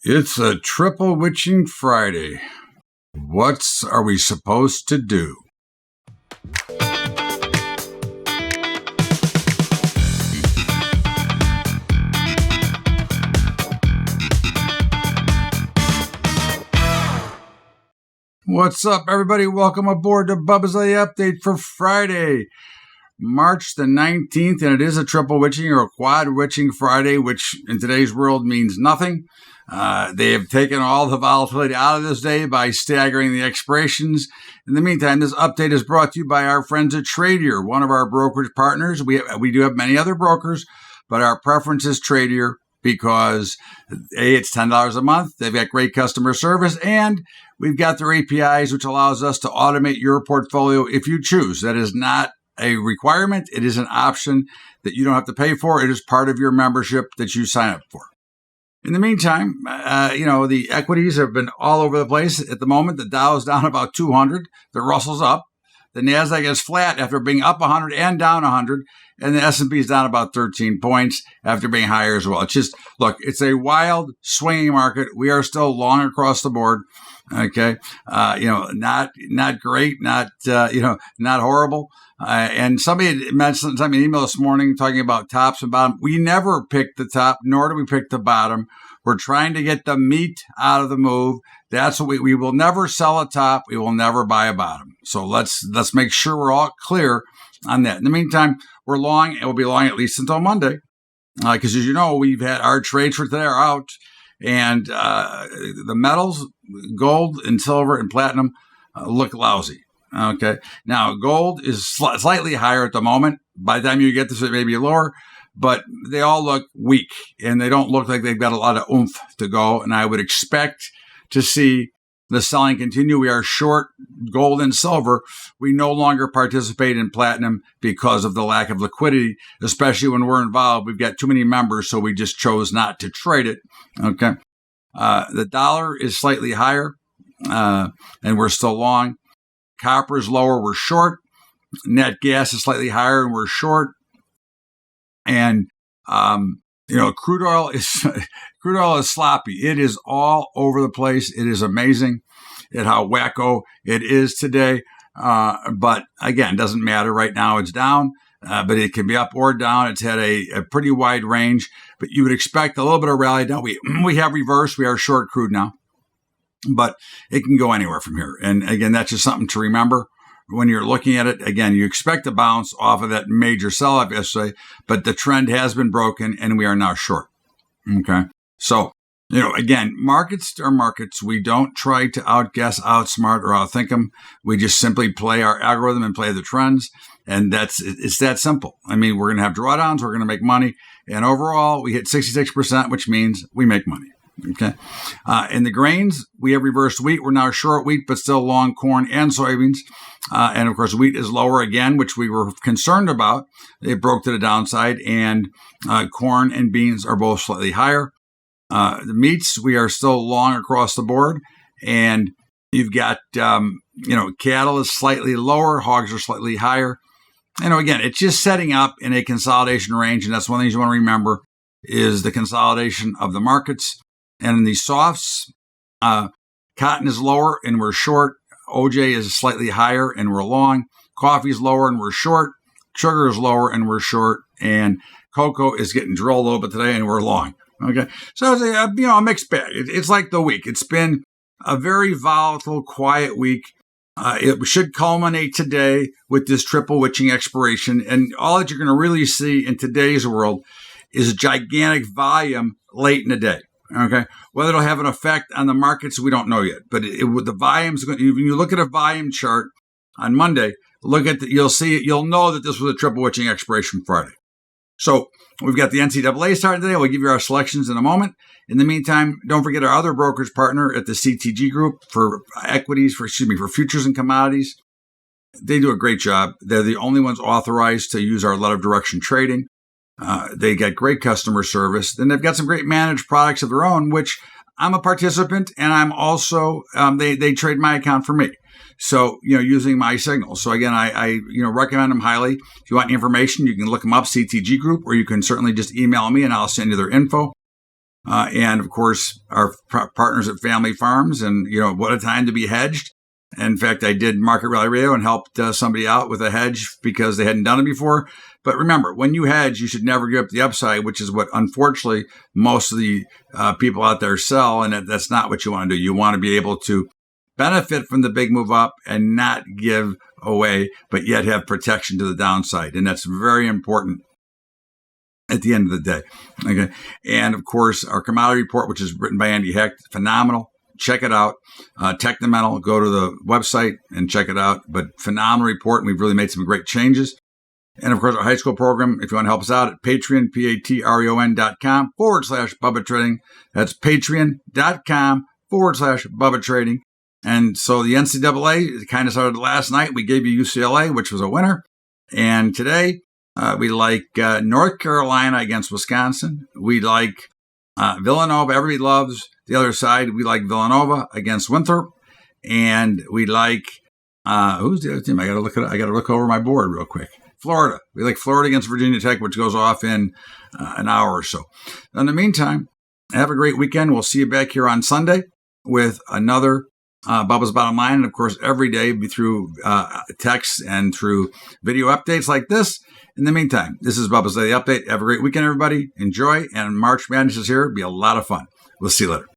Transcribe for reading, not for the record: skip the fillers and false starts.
It's a triple witching Friday. What are we supposed to do? What's up, everybody? Welcome aboard to BUBBA'S update for Friday, March the 19th, and it is a triple witching or a quad witching Friday, which in today's world means nothing. They have taken all the volatility out of this day by staggering the expirations. In the meantime, this update is brought to you by our friends at Tradier, one of our brokerage partners. We do have many other brokers, but our preference is Tradier because A, it's $10 a month. They've got great customer service, and we've got their APIs, which allows us to automate your portfolio if you choose. That is not a requirement. It is an option that you don't have to pay for. It is part of your membership that you sign up for. In the meantime, the equities have been all over the place at the moment. The Dow is down about 200. The Russell's up. The NASDAQ is flat after being up 100 and down 100. And the S&P is down about 13 points after being higher as well. It's just, look, it's a wild swinging market. We are still long across the board. Okay. Not great, not horrible. And somebody mentioned an email this morning talking about tops and bottom. We never pick the top, nor do we pick the bottom. We're trying to get the meat out of the move. That's what we will never sell a top. We will never buy a bottom. So let's make sure we're all clear on that. In the meantime, we're long, and we'll be long at least until Monday. Because as you know, we've had our trades for today are out. And the metals, gold and silver and platinum, look lousy. Okay. Now, gold is slightly higher at the moment. By the time you get this, it may be lower, but they all look weak and they don't look like they've got a lot of oomph to go. And I would expect to see the selling continue. We are short gold and silver. We no longer participate in platinum because of the lack of liquidity, especially when we're involved. We've got too many members, so we just chose not to trade it. Okay. The dollar is slightly higher, and we're still long. Copper is lower, we're short. Net gas is slightly higher, and we're short. And crude oil is sloppy. It is all over the place. It is amazing at how wacko it is today. But again, doesn't matter. Right now, it's down, but it can be up or down. It's had a pretty wide range, but you would expect a little bit of rally. Now we have reversed. We are short crude now. But it can go anywhere from here. And again, that's just something to remember when you're looking at it. Again, you expect to bounce off of that major sell-off yesterday, but the trend has been broken and we are now short. Okay. So, again, markets are markets. We don't try to outguess, outsmart, or outthink them. We just simply play our algorithm and play the trends. And it's that simple. I mean, we're going to have drawdowns. We're going to make money. And overall, we hit 66%, which means we make money. Okay. In the grains, we have reversed wheat. We're now short wheat, but still long corn and soybeans. And of course, wheat is lower again, which we were concerned about. It broke to the downside, and corn and beans are both slightly higher. The meats, we are still long across the board. And you've got, cattle is slightly lower. Hogs are slightly higher. Again, it's just setting up in a consolidation range. And that's one of the things you want to remember is the consolidation of the markets. And in the softs, cotton is lower and we're short. OJ is slightly higher and we're long. Coffee is lower and we're short. Sugar is lower and we're short. And cocoa is getting drilled a little bit today and we're long. Okay. So it's a mixed bag. It's like the week. It's been a very volatile, quiet week. It should culminate today with this triple witching expiration. And all that you're going to really see in today's world is gigantic volume late in the day. Okay, whether it'll have an effect on the markets, we don't know yet. But the volumes, when you look at a volume chart on Monday, you'll see it. You'll know that this was a triple witching expiration Friday. So we've got the NCAA starting today. We'll give you our selections in a moment. In the meantime, don't forget our other brokerage partner at the CTG Group for equities, for futures and commodities. They do a great job. They're the only ones authorized to use our letter of direction trading. They get great customer service. Then they've got some great managed products of their own, which I'm a participant, and I'm also, they trade my account for me. So, using my signals. So again, I recommend them highly. If you want information, you can look them up, CTG Group, or you can certainly just email me and I'll send you their info. And of course, our partners at Family Farms, and what a time to be hedged. In fact, I did Market Rally Radio and helped somebody out with a hedge because they hadn't done it before. But remember, when you hedge, you should never give up the upside, which is what, unfortunately, most of the people out there sell. And that's not what you want to do. You want to be able to benefit from the big move up and not give away, but yet have protection to the downside. And that's very important at the end of the day. Okay. And of course, our commodity report, which is written by Andy Hecht, phenomenal. Check it out. Technomental, go to the website and check it out. But phenomenal report, and we've really made some great changes. And of course, our high school program, if you want to help us out, at Patreon, patreon.com/Bubba Trading. That's patreon.com/Bubba Trading. And so the NCAA kind of started last night. We gave you UCLA, which was a winner. And today, we like North Carolina against Wisconsin. We like Villanova. Everybody loves the other side. We like Villanova against Winthrop. And we like, who's the other team? I got to look over my board real quick. Florida. We like Florida against Virginia Tech, which goes off in an hour or so. In the meantime, have a great weekend. We'll see you back here on Sunday with another Bubba's Bottom Line. And of course, every day through text and through video updates like this. In the meantime, this is Bubba's Daily Update. Have a great weekend, everybody. Enjoy. And March Madness is here. It'll be a lot of fun. We'll see you later.